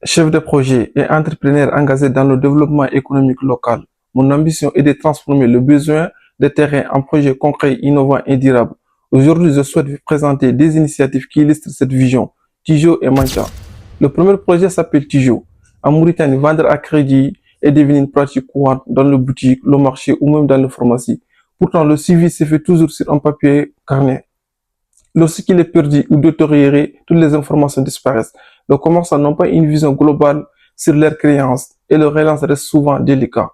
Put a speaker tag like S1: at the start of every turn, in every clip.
S1: Chef de projet et entrepreneur engagé dans le développement économique local, mon ambition est de transformer le besoin de terrain en projets concrets, innovants et durables. Aujourd'hui, je souhaite vous présenter des initiatives qui illustrent cette vision, Tijo et Mancha. Le premier projet s'appelle Tijo. En Mauritanie, vendre à crédit est devenu une pratique courante dans le boutique, le marché ou même dans les pharmacies. Pourtant, le suivi se fait toujours sur un papier carnet. Lorsqu'il est perdu ou détérioré, toutes les informations disparaissent. Les commerçants n'ont pas une vision globale sur leurs créances et le relance reste souvent délicat.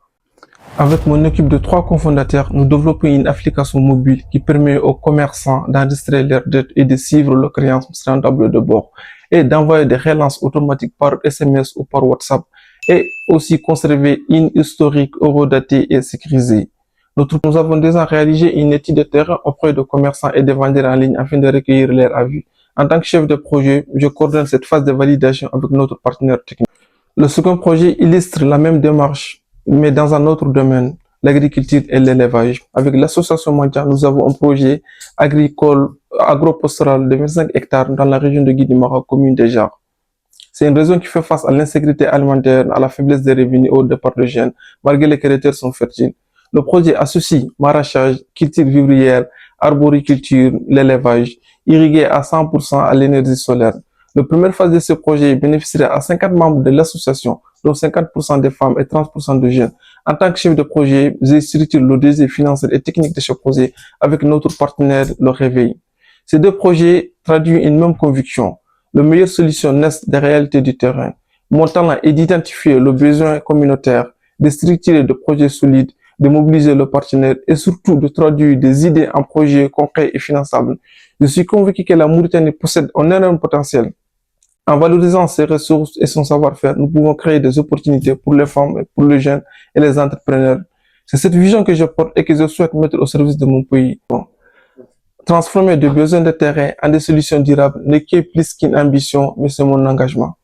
S1: Avec mon équipe de 3 cofondateurs, nous développons une application mobile qui permet aux commerçants d'enregistrer leurs dettes et de suivre leurs créances sur un tableau de bord et d'envoyer des relances automatiques par SMS ou par WhatsApp et aussi conserver une historique horodatée et sécurisée. Nous avons déjà réalisé une étude de terrain auprès de commerçants et de vendeurs en ligne afin de recueillir leurs avis. En tant que chef de projet, je coordonne cette phase de validation avec notre partenaire technique. Le second projet illustre la même démarche, mais dans un autre domaine, l'agriculture et l'élevage. Avec l'association mondiale, nous avons un projet agricole agropastoral de 25 hectares dans la région de Guinée-Mara, commune de Jars. C'est une région qui fait face à l'insécurité alimentaire, à la faiblesse des revenus et au départ de jeunes, malgré les territoires sont fertiles. Le projet associe maraîchage, culture vivrière, arboriculture, l'élevage, irrigué à 100% à l'énergie solaire. La première phase de ce projet bénéficiera à 50 membres de l'association, dont 50% des femmes et 30% de jeunes. En tant que chef de projet, j'ai structuré le désir financier et technique de ce projet avec notre partenaire Le Réveil. Ces deux projets traduisent une même conviction. La meilleure solution naît des réalités du terrain. Mon talent est d'identifier le besoin communautaire, de structurer des projets solides, de mobiliser le partenaire et surtout de traduire des idées en projets concrets et finançables. Je suis convaincu que la Mauritanie possède un énorme potentiel. En valorisant ses ressources et son savoir-faire, nous pouvons créer des opportunités pour les femmes, pour les jeunes et les entrepreneurs. C'est cette vision que je porte et que je souhaite mettre au service de mon pays. Bon. Transformer des besoins de terrain en des solutions durables n'est que plus qu'une ambition, mais c'est mon engagement.